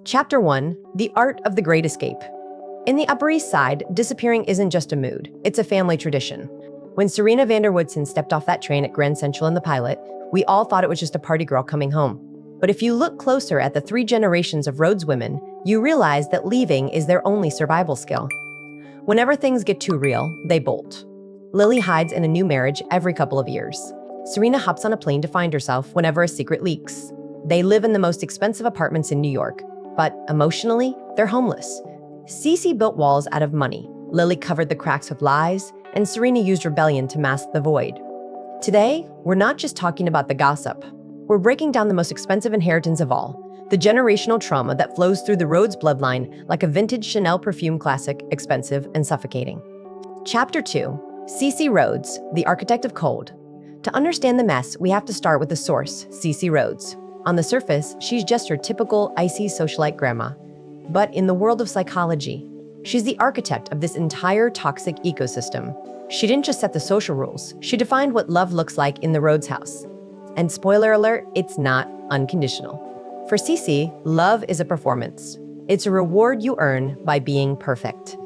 Chapter 1: The Art of the Great Escape. In the Upper East Side, disappearing isn't just a mood, it's a family tradition. When Serena van der Woodsen stepped off that train at Grand Central in The Pilot, we all thought it was just a party girl coming home. But if you look closer at the 3 generations of Rhodes women, you realize that leaving is their only survival skill. Whenever things get too real, they bolt. Lily hides in a new marriage every couple of years. Serena hops on a plane to find herself whenever a secret leaks. They live in the most expensive apartments in New York, but emotionally, they're homeless. CeCe built walls out of money, Lily covered the cracks with lies, and Serena used rebellion to mask the void. Today, we're not just talking about the gossip. We're breaking down the most expensive inheritance of all, the generational trauma that flows through the Rhodes bloodline like a vintage Chanel perfume classic, expensive and suffocating. Chapter 2: CeCe Rhodes, the architect of cold. To understand the mess, we have to start with the source, CeCe Rhodes. On the surface, she's just your typical icy socialite grandma. But in the world of psychology, she's the architect of this entire toxic ecosystem. She didn't just set the social rules, she defined what love looks like in the Rhodes house. And spoiler alert, it's not unconditional. For CeCe, love is a performance. It's a reward you earn by being perfect.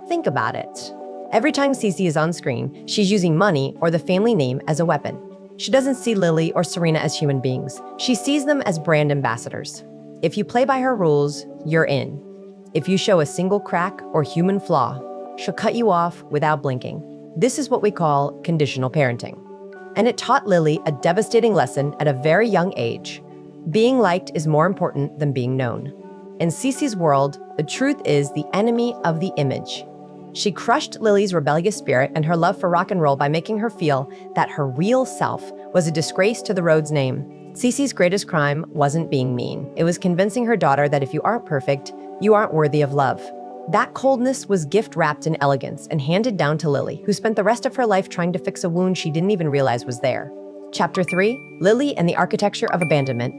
Think about it. Every time CeCe is on screen, she's using money or the family name as a weapon. She doesn't see Lily or Serena as human beings. She sees them as brand ambassadors. If you play by her rules, you're in. If you show a single crack or human flaw, she'll cut you off without blinking. This is what we call conditional parenting. And it taught Lily a devastating lesson at a very young age. Being liked is more important than being known. In CeCe's world, the truth is the enemy of the image. She crushed Lily's rebellious spirit and her love for rock and roll by making her feel that her real self was a disgrace to the Rhodes name. CeCe's greatest crime wasn't being mean. It was convincing her daughter that if you aren't perfect, you aren't worthy of love. That coldness was gift-wrapped in elegance and handed down to Lily, who spent the rest of her life trying to fix a wound she didn't even realize was there. Chapter 3: Lily and the Architecture of Abandonment.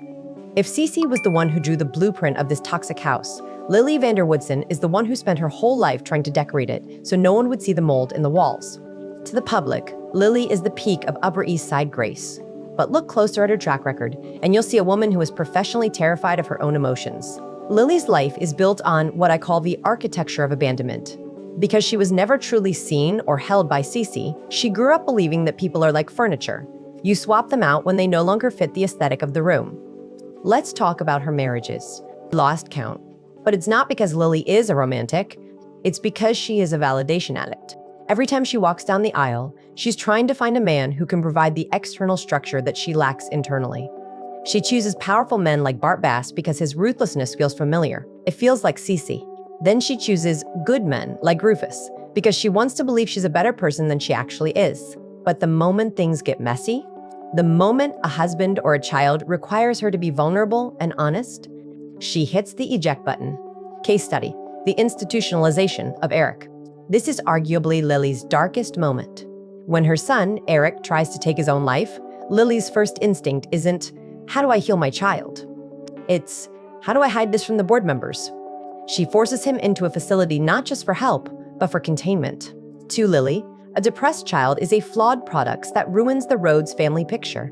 If CeCe was the one who drew the blueprint of this toxic house, Lily van der Woodsen is the one who spent her whole life trying to decorate it so no one would see the mold in the walls. To the public, Lily is the peak of Upper East Side grace. But look closer at her track record, and you'll see a woman who is professionally terrified of her own emotions. Lily's life is built on what I call the architecture of abandonment. Because she was never truly seen or held by CeCe, she grew up believing that people are like furniture. You swap them out when they no longer fit the aesthetic of the room. Let's talk about her marriages. Lost count. But it's not because Lily is a romantic, it's because she is a validation addict. Every time she walks down the aisle, she's trying to find a man who can provide the external structure that she lacks internally. She chooses powerful men like Bart Bass because his ruthlessness feels familiar. It feels like CeCe. Then she chooses good men like Rufus because she wants to believe she's a better person than she actually is. But the moment things get messy, the moment a husband or a child requires her to be vulnerable and honest, she hits the eject button. Case study: the institutionalization of Eric. This is arguably Lily's darkest moment. When her son, Eric, tries to take his own life, Lily's first instinct isn't, how do I heal my child? It's, how do I hide this from the board members? She forces him into a facility not just for help, but for containment. To Lily, a depressed child is a flawed product that ruins the Rhodes family picture.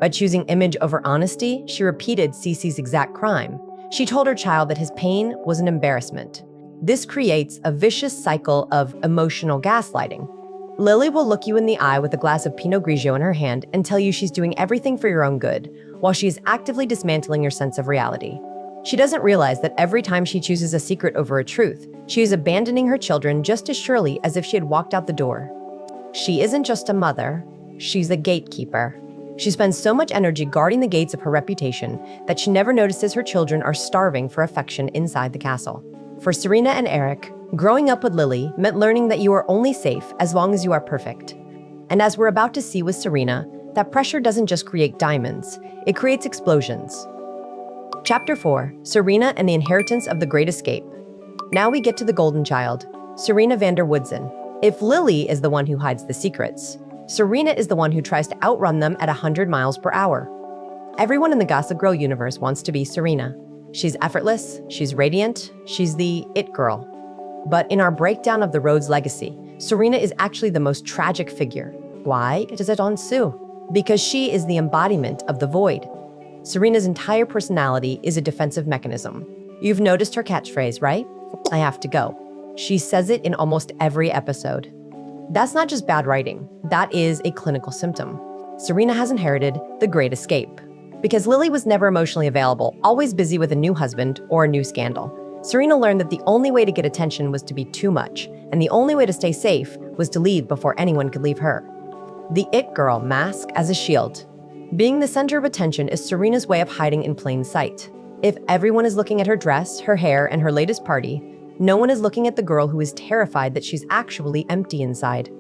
By choosing image over honesty, she repeated CeCe's exact crime. She told her child that his pain was an embarrassment. This creates a vicious cycle of emotional gaslighting. Lily will look you in the eye with a glass of Pinot Grigio in her hand and tell you she's doing everything for your own good, while she is actively dismantling your sense of reality. She doesn't realize that every time she chooses a secret over a truth, she is abandoning her children just as surely as if she had walked out the door. She isn't just a mother, she's a gatekeeper. She spends so much energy guarding the gates of her reputation that she never notices her children are starving for affection inside the castle. For Serena and Eric, growing up with Lily meant learning that you are only safe as long as you are perfect. And as we're about to see with Serena, that pressure doesn't just create diamonds, it creates explosions. Chapter 4: Serena and the Inheritance of the Great Escape. Now we get to the golden child, Serena van der Woodsen. If Lily is the one who hides the secrets, Serena is the one who tries to outrun them at 100 miles per hour. Everyone in the Gossip Girl universe wants to be Serena. She's effortless, she's radiant, she's the it girl. But in our breakdown of the Rhodes legacy, Serena is actually the most tragic figure. Why does it ensue? Because she is the embodiment of the void. Serena's entire personality is a defensive mechanism. You've noticed her catchphrase, right? I have to go. She says it in almost every episode. That's not just bad writing, that is a clinical symptom. Serena has inherited the Great Escape. Because Lily was never emotionally available, always busy with a new husband or a new scandal, Serena learned that the only way to get attention was to be too much, and the only way to stay safe was to leave before anyone could leave her. The it girl mask as a shield. Being the center of attention is Serena's way of hiding in plain sight. If everyone is looking at her dress, her hair, and her latest party, no one is looking at the girl who is terrified that she's actually empty inside.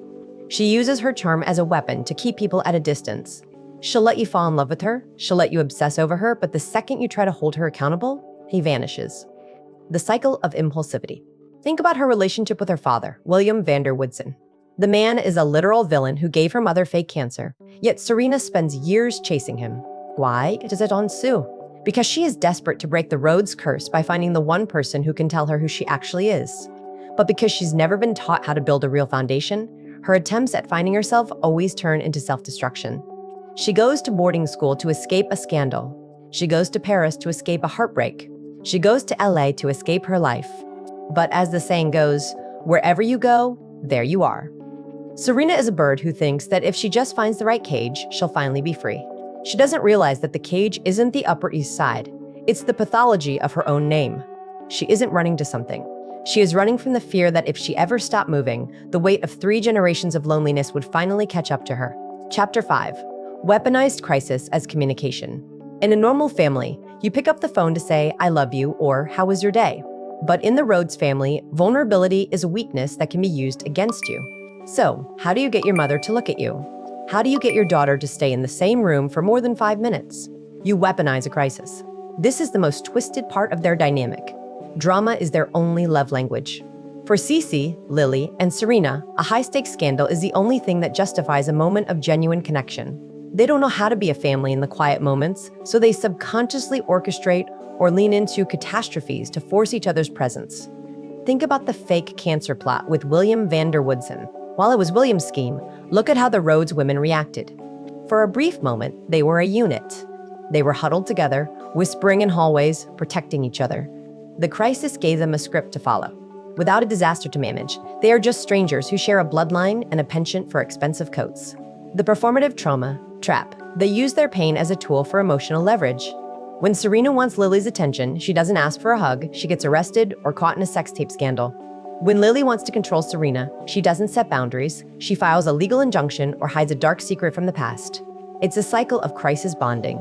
She uses her charm as a weapon to keep people at a distance. She'll let you fall in love with her, she'll let you obsess over her, but the second you try to hold her accountable, he vanishes. The cycle of impulsivity. Think about her relationship with her father, William Vander Woodson. The man is a literal villain who gave her mother fake cancer, yet Serena spends years chasing him. Why does it ensue? Because she is desperate to break the Rhodes curse by finding the one person who can tell her who she actually is. But because she's never been taught how to build a real foundation, her attempts at finding herself always turn into self-destruction. She goes to boarding school to escape a scandal. She goes to Paris to escape a heartbreak. She goes to LA to escape her life. But as the saying goes, wherever you go, there you are. Serena is a bird who thinks that if she just finds the right cage, she'll finally be free. She doesn't realize that the cage isn't the Upper East Side. It's the pathology of her own name. She isn't running to something. She is running from the fear that if she ever stopped moving, the weight of 3 generations of loneliness would finally catch up to her. Chapter 5. Weaponized crisis as communication. In a normal family, you pick up the phone to say, I love you, or how was your day? But in the Rhodes family, vulnerability is a weakness that can be used against you. So, how do you get your mother to look at you? How do you get your daughter to stay in the same room for more than 5 minutes? You weaponize a crisis. This is the most twisted part of their dynamic. Drama is their only love language. For CeCe, Lily, and Serena, a high-stakes scandal is the only thing that justifies a moment of genuine connection. They don't know how to be a family in the quiet moments, so they subconsciously orchestrate or lean into catastrophes to force each other's presence. Think about the fake cancer plot with William Vander Woodson. While it was William's scheme, look at how the Rhodes women reacted. For a brief moment, they were a unit. They were huddled together, whispering in hallways, protecting each other. The crisis gave them a script to follow. Without a disaster to manage, they are just strangers who share a bloodline and a penchant for expensive coats. The performative trauma trap. They use their pain as a tool for emotional leverage. When Serena wants Lily's attention, she doesn't ask for a hug, she gets arrested or caught in a sex tape scandal. When Lily wants to control Serena, she doesn't set boundaries, she files a legal injunction or hides a dark secret from the past. It's a cycle of crisis bonding.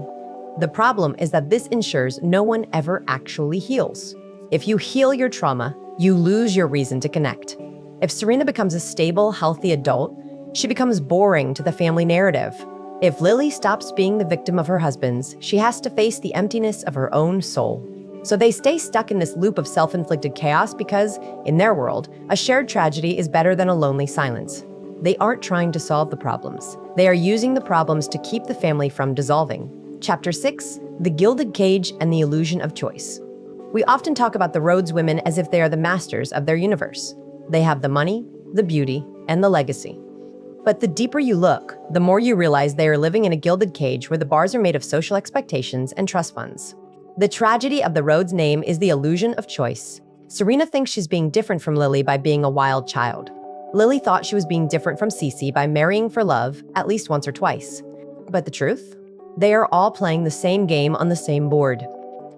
The problem is that this ensures no one ever actually heals. If you heal your trauma, you lose your reason to connect. If Serena becomes a stable, healthy adult, she becomes boring to the family narrative. If Lily stops being the victim of her husband's, she has to face the emptiness of her own soul. So they stay stuck in this loop of self-inflicted chaos because, in their world, a shared tragedy is better than a lonely silence. They aren't trying to solve the problems. They are using the problems to keep the family from dissolving. Chapter 6. The Gilded Cage and the Illusion of Choice. We often talk about the Rhodes women as if they are the masters of their universe. They have the money, the beauty, and the legacy. But the deeper you look, the more you realize they are living in a gilded cage where the bars are made of social expectations and trust funds. The tragedy of the Rhodes name is the illusion of choice. Serena thinks she's being different from Lily by being a wild child. Lily thought she was being different from CeCe by marrying for love at least once or twice. But the truth? They are all playing the same game on the same board.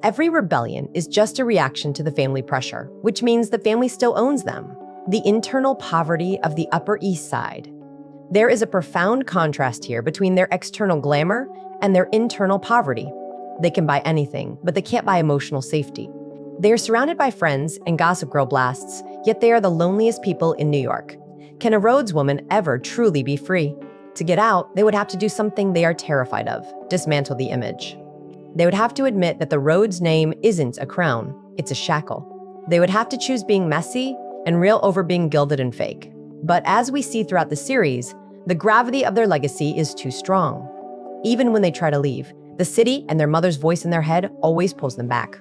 Every rebellion is just a reaction to the family pressure, which means the family still owns them. The internal poverty of the Upper East Side. There is a profound contrast here between their external glamour and their internal poverty. They can buy anything, but they can't buy emotional safety. They are surrounded by friends and Gossip Girl blasts, yet they are the loneliest people in New York. Can a Rhodes woman ever truly be free? To get out, they would have to do something they are terrified of, dismantle the image. They would have to admit that the Rhodes name isn't a crown, it's a shackle. They would have to choose being messy and real over being gilded and fake. But as we see throughout the series, the gravity of their legacy is too strong. Even when they try to leave, the city and their mother's voice in their head always pulls them back.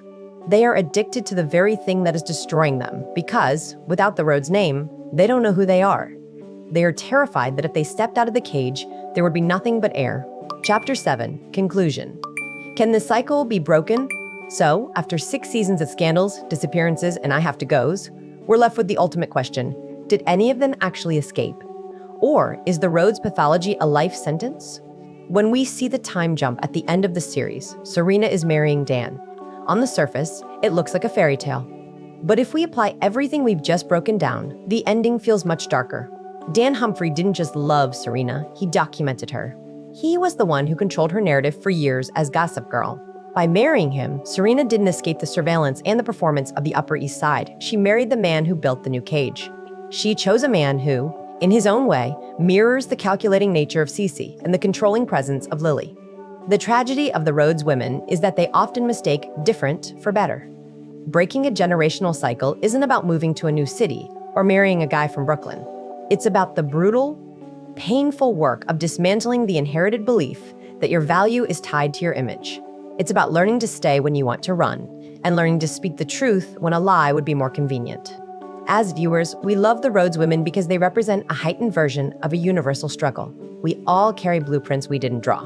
They are addicted to the very thing that is destroying them because, without the Rhodes name, they don't know who they are. They are terrified that if they stepped out of the cage, there would be nothing but air. Chapter 7. Conclusion. Can this cycle be broken? So, after 6 seasons of scandals, disappearances, and I have to goes, we're left with the ultimate question. Did any of them actually escape? Or is the Rhodes pathology a life sentence? When we see the time jump at the end of the series, Serena is marrying Dan. On the surface, it looks like a fairy tale. But if we apply everything we've just broken down, the ending feels much darker. Dan Humphrey didn't just love Serena, he documented her. He was the one who controlled her narrative for years as Gossip Girl. By marrying him, Serena didn't escape the surveillance and the performance of the Upper East Side. She married the man who built the new cage. She chose a man who, in his own way, mirrors the calculating nature of CeCe and the controlling presence of Lily. The tragedy of the Rhodes women is that they often mistake different for better. Breaking a generational cycle isn't about moving to a new city or marrying a guy from Brooklyn. It's about the brutal, painful work of dismantling the inherited belief that your value is tied to your image. It's about learning to stay when you want to run, and learning to speak the truth when a lie would be more convenient. As viewers, we love the Rhodes women because they represent a heightened version of a universal struggle. We all carry blueprints we didn't draw.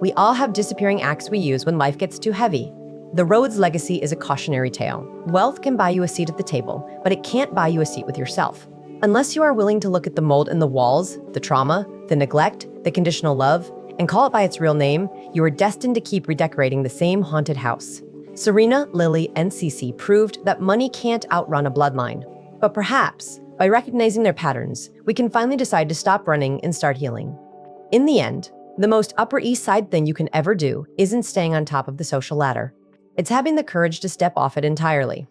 We all have disappearing acts we use when life gets too heavy. The Rhodes legacy is a cautionary tale. Wealth can buy you a seat at the table, but it can't buy you a seat with yourself. Unless you are willing to look at the mold in the walls, the trauma, the neglect, the conditional love, and call it by its real name, you are destined to keep redecorating the same haunted house. Serena, Lily, and CeCe proved that money can't outrun a bloodline. But perhaps, by recognizing their patterns, we can finally decide to stop running and start healing. In the end, the most Upper East Side thing you can ever do isn't staying on top of the social ladder. It's having the courage to step off it entirely.